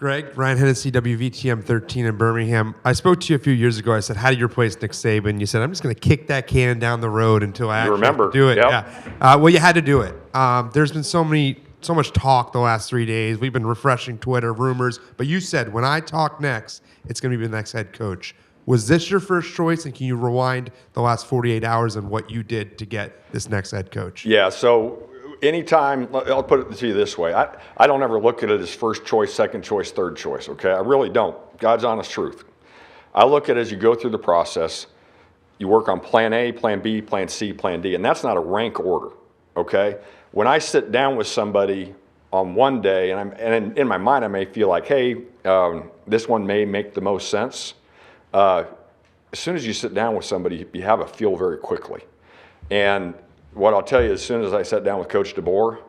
Greg, Ryan Hennessy, WVTM 13 in Birmingham. I spoke to you a few years ago. I said, how do you replace Nick Saban? You said, I'm just going to kick that can down the road until I actually have to do it. Yep. Yeah. Well, you had to do it. There's been so much talk the last 3 days. We've been refreshing Twitter, rumors. But you said, when I talk next, it's going to be the next head coach. Was this your first choice? And can you rewind the last 48 hours and what you did to get this next head coach? Yeah, so anytime, I'll put it to you this way. I don't ever look at it as first choice, second choice, third choice, okay? I really don't. God's honest truth. I look at it as you go through the process, you work on plan A, plan B, plan C, plan D, and that's not a rank order, okay? When I sit down with somebody on one day, and in my mind I may feel like, hey, this one may make the most sense. As soon as you sit down with somebody, you have a feel very quickly. And what I'll tell you, as soon as I sat down with Coach DeBoer,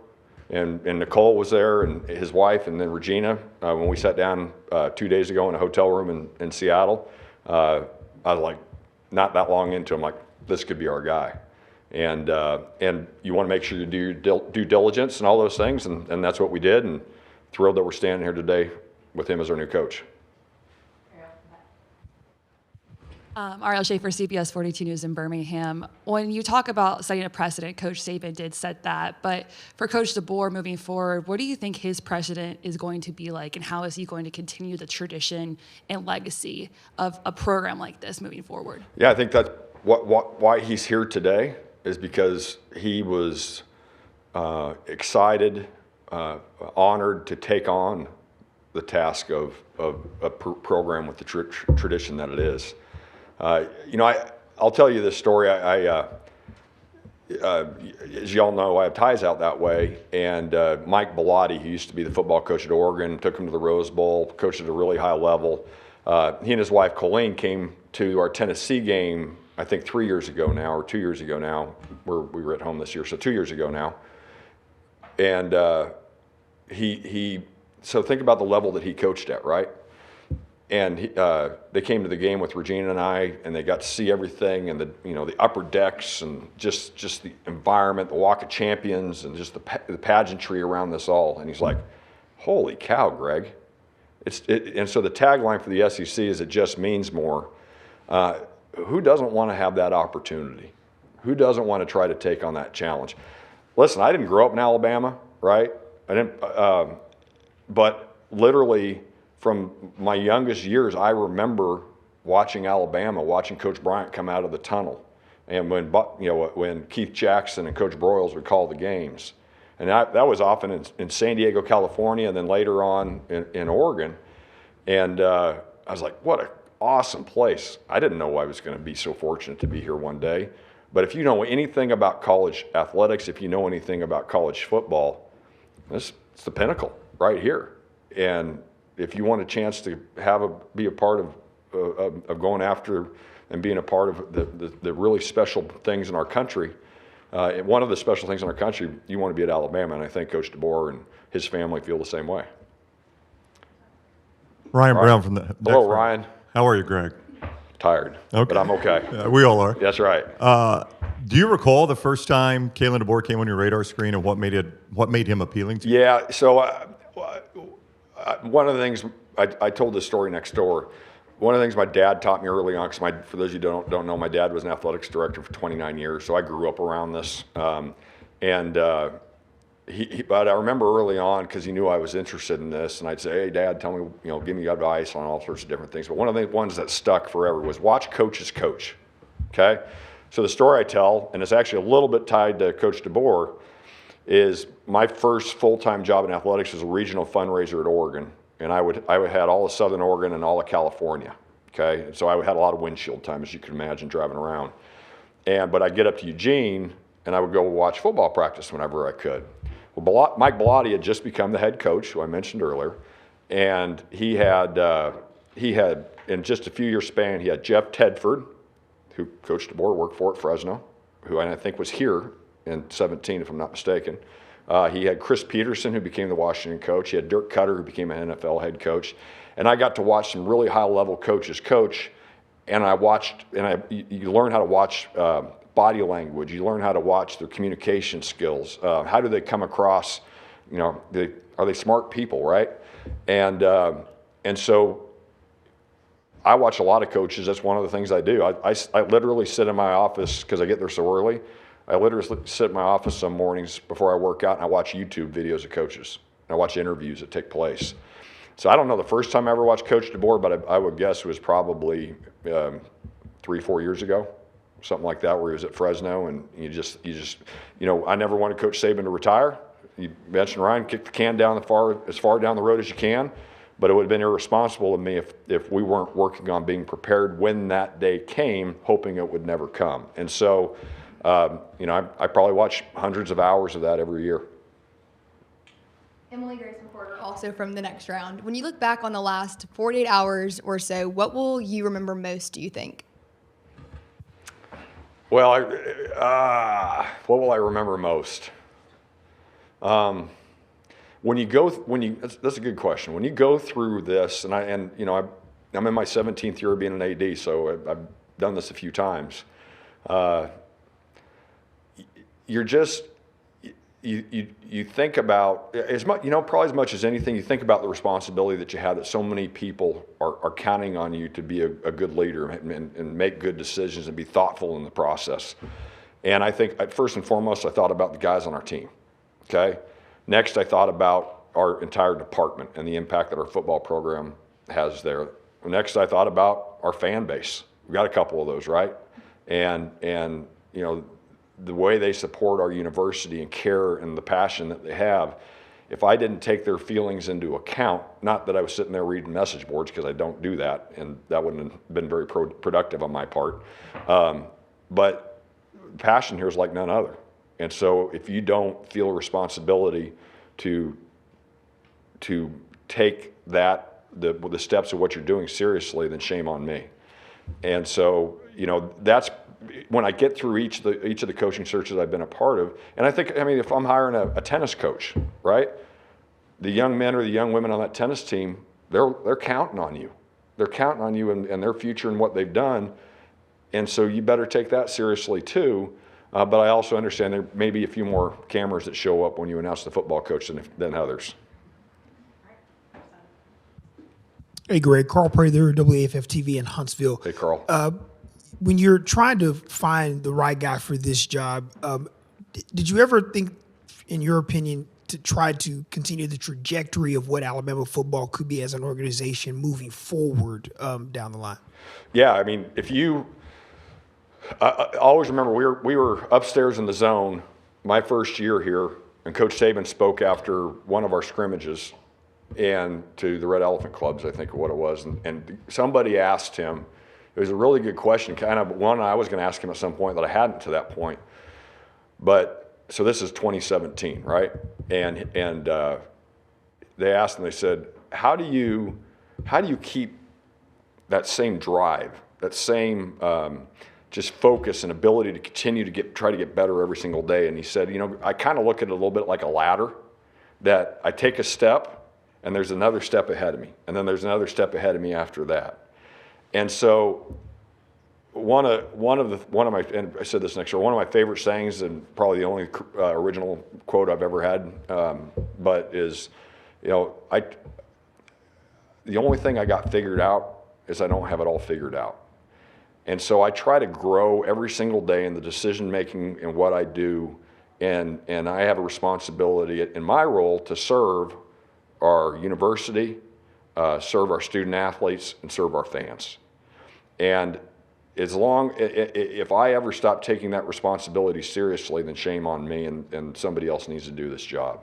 and Nicole was there, and his wife, and then Regina, when we sat down 2 days ago in a hotel room in Seattle, I was like, not that long into, I'm like, this could be our guy. And you want to make sure you do your due diligence and all those things, and that's what we did, and thrilled that we're standing here today with him as our new coach. Ariel Schaefer, CBS 42 News in Birmingham. When you talk about setting a precedent, Coach Saban did set that. But for Coach DeBoer moving forward, what do you think his precedent is going to be like, and how is he going to continue the tradition and legacy of a program like this moving forward? Yeah, I think that's why he's here today is because he was excited, honored to take on the task of a program with the tradition that it is. I'll tell you this story. As y'all know, I have ties out that way. And Mike Bellotti, who used to be the football coach at Oregon, took him to the Rose Bowl, coached at a really high level. He and his wife, Colleen, came to our Tennessee game, I think 3 years ago now, or 2 years ago now. We were at home this year, so 2 years ago now. And so think about the level that he coached at, right? And they came to the game with Regina and I, and they got to see everything, and the upper decks, and just the environment, the Walk of Champions, and just the pageantry around this all. And he's like, "Holy cow, Greg!" And so the tagline for the SEC is "It just means more." Who doesn't want to have that opportunity? Who doesn't want to try to take on that challenge? Listen, I didn't grow up in Alabama, right? I didn't, but literally, from my youngest years, I remember watching Alabama, watching Coach Bryant come out of the tunnel, and when Keith Jackson and Coach Broyles would call the games, and that was often in San Diego, California, and then later on in Oregon, and I was like, what an awesome place! I didn't know I was going to be so fortunate to be here one day, but if you know anything about college athletics, if you know anything about college football, it's the pinnacle right here, and if you want a chance to be a part of going after and being a part of the really special things in our country, one of the special things in our country, you want to be at Alabama, and I think Coach DeBoer and his family feel the same way. Ryan Brown from the. Hello, Ryan. How are you, Greg? Tired, okay. But I'm okay. We all are. That's right. Do you recall the first time Kalen DeBoer came on your radar screen, and what made him appealing to you? Yeah. So. One of the things, I told this story next door, one of the things my dad taught me early on, because for those of you who don't know, my dad was an athletics director for 29 years, so I grew up around this. But I remember early on, because he knew I was interested in this, and I'd say, hey, Dad, tell me, give me advice on all sorts of different things. But one of the ones that stuck forever was watch coaches coach, okay? So the story I tell, and it's actually a little bit tied to Coach DeBoer, is my first full-time job in athletics was a regional fundraiser at Oregon, and I had all of Southern Oregon and all of California, okay? And so I had a lot of windshield time, as you can imagine, driving around. But I'd get up to Eugene, and I would go watch football practice whenever I could. Well, Mike Bellotti had just become the head coach, who I mentioned earlier, and he had, in just a few years span, he had Jeff Tedford, who Coach DeBoer worked for at Fresno, who I think was here in 17, if I'm not mistaken. He had Chris Peterson, who became the Washington coach. He had Dirk Cutter, who became an NFL head coach. And I got to watch some really high-level coaches coach, and you learn how to watch body language. You learn how to watch their communication skills. How do they come across? Are they smart people, right? And so I watch a lot of coaches. That's one of the things I do. I literally sit in my office because I get there so early. I literally sit in my office some mornings before I work out, and I watch YouTube videos of coaches. And I watch interviews that take place. So I don't know the first time I ever watched Coach DeBoer, but I would guess it was probably 3-4 years ago, something like that, where he was at Fresno, and you just, I never wanted Coach Saban to retire. You mentioned Ryan, kick the can as far down the road as you can, but it would have been irresponsible of me if we weren't working on being prepared when that day came, hoping it would never come. And so, I probably watch hundreds of hours of that every year. Emily Grayson Porter, also from the next round. When you look back on the last 48 hours or so, what will you remember most, do you think? Well, what will I remember most? That's a good question. When you go through this, I'm in my 17th year of being an AD, so I've done this a few times. You think about as much, probably as much as anything, you think about the responsibility that you have, that so many people are counting on you to be a good leader and make good decisions and be thoughtful in the process. And I think first and foremost, I thought about the guys on our team. Okay. Next, I thought about our entire department and the impact that our football program has there. Next, I thought about our fan base. We've got a couple of those, right? And the way they support our university and care and the passion that they have. If I didn't take their feelings into account, not that I was sitting there reading message boards, because I don't do that, and that wouldn't have been very productive on my part. But passion here is like none other. And so if you don't feel a responsibility to take the steps of what you're doing seriously, then shame on me. And so, that's when I get through each of the coaching searches I've been a part of. And if I'm hiring a tennis coach, right? The young men or the young women on that tennis team, they're counting on you. They're counting on you and their future and what they've done. And so you better take that seriously too. But I also understand there may be a few more cameras that show up when you announce the football coach than others. Hey, Greg. Carl Prather, WAFF TV in Huntsville. Hey, Carl. When you're trying to find the right guy for this job, did you ever think, in your opinion, to try to continue the trajectory of what Alabama football could be as an organization moving forward down the line? Yeah, I always remember we were upstairs in the zone my first year here, and Coach Saban spoke after one of our scrimmages and to the Red Elephant Clubs, I think what it was, and somebody asked him. It was a really good question, kind of one I was going to ask him at some point that I hadn't to that point. But so this is 2017, right? And they asked and they said, how do you keep that same drive, that same just focus and ability to continue to try to get better every single day? And he said, I kind of look at it a little bit like a ladder, that I take a step and there's another step ahead of me, and then there's another step ahead of me after that. And so one of my, and I said this next year, one of my favorite sayings, and probably the only original quote I've ever had, but is, the only thing I got figured out is I don't have it all figured out. And so I try to grow every single day in the decision making and what I do, and I have a responsibility in my role to serve our university, serve our student athletes, and serve our fans. And if I ever stop taking that responsibility seriously, then shame on me, and somebody else needs to do this job.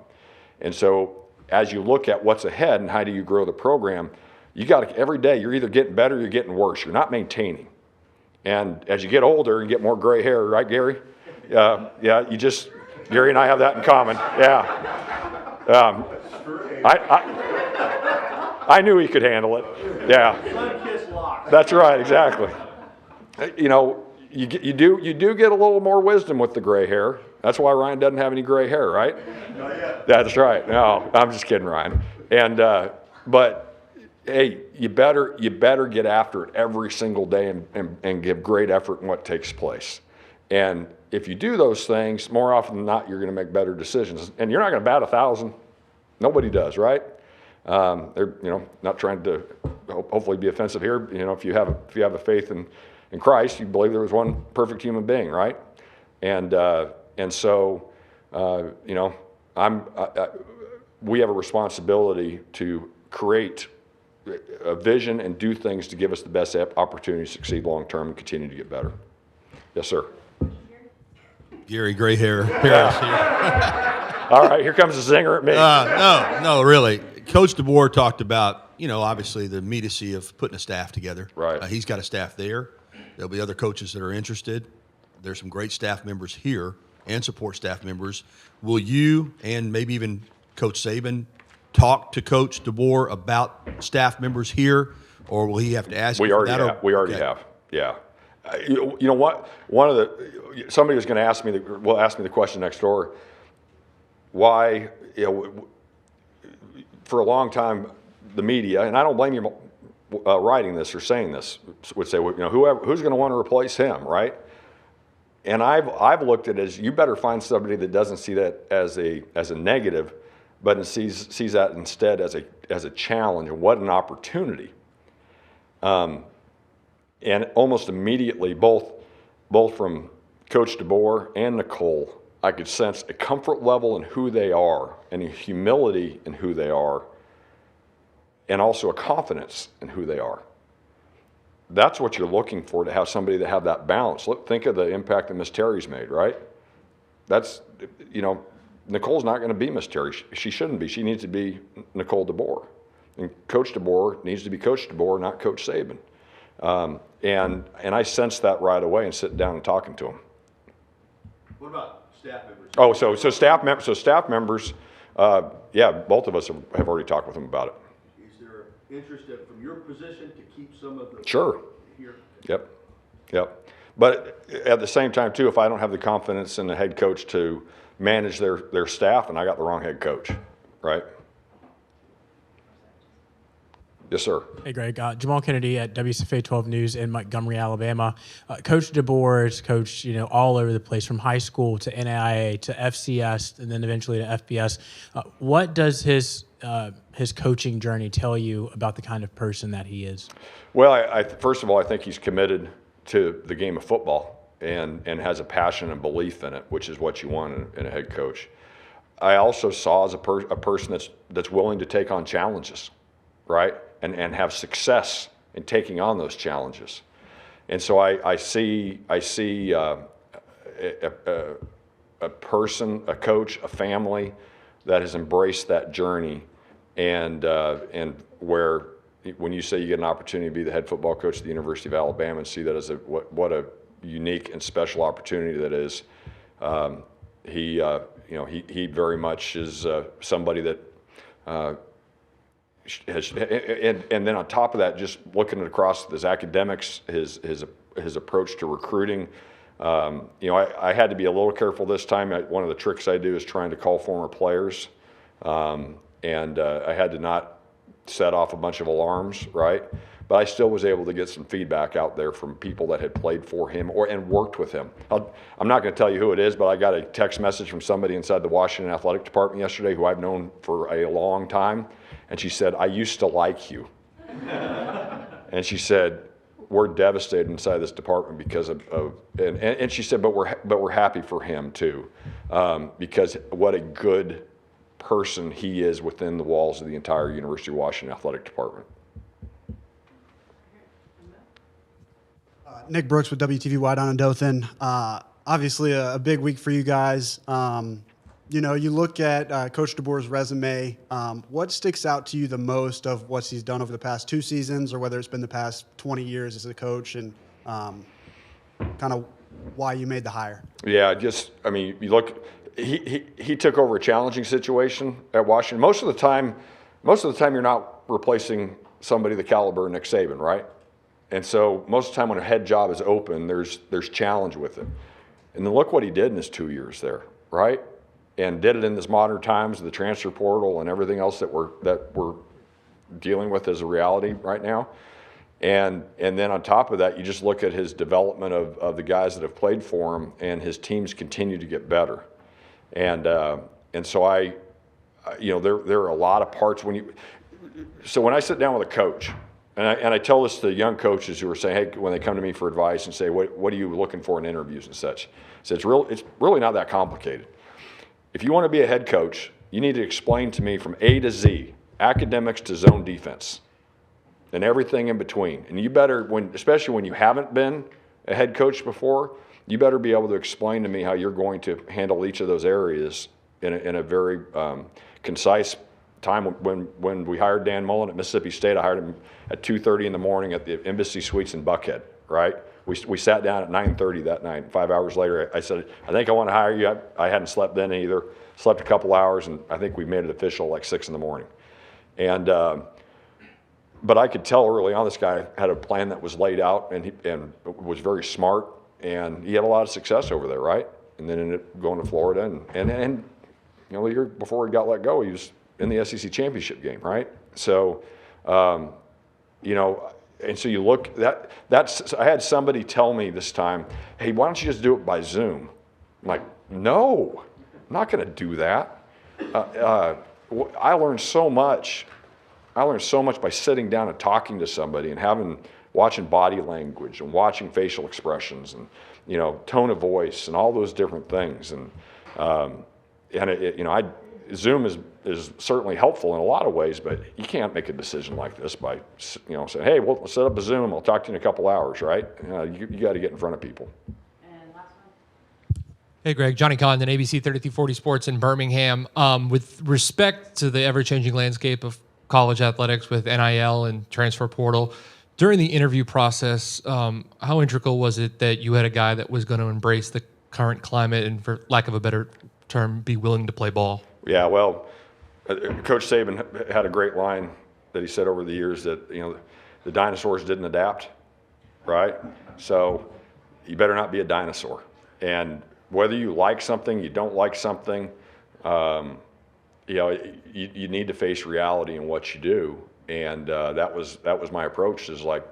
And so as you look at what's ahead and how do you grow the program, every day you're either getting better or you're getting worse. You're not maintaining. And as you get older and get more gray hair, right, Gary? Gary and I have that in common. Yeah. I knew he could handle it. Yeah. That's right, exactly. You do get a little more wisdom with the gray hair. That's why Ryan doesn't have any gray hair, right? Not yet. That's right. No, I'm just kidding, Ryan. And but hey, you better get after it every single day and give great effort in what takes place. And if you do those things, more often than not, you're going to make better decisions. And you're not going to bat 1,000. Nobody does, right? They're, not trying to hopefully be offensive here. If you have a faith in Christ, you believe there was one perfect human being, right? And so, we have a responsibility to create a vision and do things to give us the best opportunity to succeed long term and continue to get better. Yes, sir. Gary Gray Hair Harris here. All right, here comes the zinger at me. No, really. Coach DeBoer talked about, obviously the immediacy of putting a staff together. Right. He's got a staff there. There'll be other coaches that are interested. There's some great staff members here and support staff members. Will you and maybe even Coach Saban talk to Coach DeBoer about staff members here, or will he have to ask? We already have. Yeah. You know what? Somebody was going to ask me. Will ask me the question next door. Why? For a long time, the media, and I don't blame you writing this or saying this, would say, who's going to want to replace him, right? And I've looked at it as, you better find somebody that doesn't see that as a negative, but sees that instead as a challenge, and what an opportunity. And almost immediately, both from Coach DeBoer and Nicole, I could sense a comfort level in who they are, and a humility in who they are, and also a confidence in who they are. That's what you're looking for, to have somebody that have that balance. Think of the impact that Miss Terry's made, right? That's, Nicole's not going to be Miss Terry. She shouldn't be. She needs to be Nicole DeBoer. And Coach DeBoer needs to be Coach DeBoer, not Coach Saban. And I sensed that right away and sitting down and talking to him. What about staff members? Oh, so staff members, yeah, both of us have already talked with them about it. Is there interest from your position to keep some of the Sure. here? Yep. But at the same time, too, if I don't have the confidence in the head coach to manage their staff, then I got the wrong head coach, right? Yes, sir. Hey, Greg. Jamal Kennedy at WCFA 12 News in Montgomery, Alabama. Coach DeBoer has coached, all over the place, from high school to NAIA to FCS and then eventually to FBS. What does his coaching journey tell you about the kind of person that he is? Well, first of all, I think he's committed to the game of football and has a passion and belief in it, which is what you want in a head coach. I also saw as a person that's willing to take on challenges, right? And have success in taking on those challenges. And so I see a person, a coach, a family that has embraced that journey, and where when you say you get an opportunity to be the head football coach at the University of Alabama and see that as what a unique and special opportunity that is, he very much is somebody that and then on top of that, just looking across his academics, his approach to recruiting, I had to be a little careful this time. One of the tricks I do is trying to call former players, and I had to not set off a bunch of alarms, right? But I still was able to get some feedback out there from people that had played for him and worked with him. I'm not going to tell you who it is, but I got a text message from somebody inside the Washington Athletic Department yesterday who I've known for a long time. And she said, "I used to like you." And she said, "We're devastated inside this department because of and she said, but we're happy for him too, because what a good person he is within the walls of the entire University of Washington Athletic Department." Nick Brooks with WTVY down in Dothan. Obviously, a big week for you guys. You look at Coach DeBoer's resume. What sticks out to you the most of what he's done over the past 2 seasons, or whether it's been the past 20 years as a coach, and kind of why you made the hire? Yeah, you look. He took over a challenging situation at Washington. Most of the time, you're not replacing somebody the caliber of Nick Saban, right? And so most of the time when a head job is open, there's challenge with it. And then look what he did in his 2 years there, right? And did it in this modern times, the transfer portal and everything else that we're dealing with as a reality right now. And then on top of that, you just look at his development of the guys that have played for him, and his teams continue to get better. And so there are a lot of parts when so when I sit down with a coach, and I tell this to young coaches who are saying, hey, when they come to me for advice and say, what are you looking for in interviews and such? So it's really not that complicated. If you want to be a head coach, you need to explain to me from A to Z, academics to zone defense, and everything in between. And you better, especially when you haven't been a head coach before, you better be able to explain to me how you're going to handle each of those areas in a very concise time. When we hired Dan Mullen at Mississippi State, I hired him at 2:30 in the morning at the Embassy Suites in Buckhead, right? We sat down at 9:30 that night. 5 hours later, I said, I think I want to hire you. I hadn't slept then either. Slept a couple hours, and I think we made it official like 6 in the morning. And but I could tell early on this guy had a plan that was laid out, and was very smart, and he had a lot of success over there, right? And then ended up going to Florida, and you know, the year before he got let go, he was in the SEC championship game, right? So, you know, and so you look, I had somebody tell me this time, hey, why don't you just do it by Zoom? I'm like, no, I'm not going to do that. I learned so much. I learned so much by sitting down and talking to somebody and watching body language and watching facial expressions and, you know, tone of voice and all those different things. And you know, Zoom is certainly helpful in a lot of ways, but you can't make a decision like this by, you know, saying, hey, we'll set up a Zoom. I'll talk to you in a couple hours, right? You got to get in front of people. Hey, Greg. Johnny Condon, ABC 3340 Sports in Birmingham. With respect to the ever-changing landscape of college athletics with NIL and transfer portal, during the interview process, how integral was it that you had a guy that was going to embrace the current climate and, for lack of a better term, be willing to play ball? Yeah, well, Coach Saban had a great line that he said over the years that, you know, the dinosaurs didn't adapt, right? So you better not be a dinosaur. And whether you like something, you don't like something, you know, you need to face reality in what you do. And that was my approach. Is like,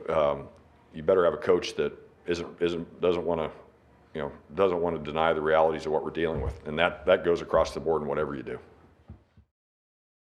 you better have a coach that doesn't want to deny the realities of what we're dealing with, and that goes across the board in whatever you do.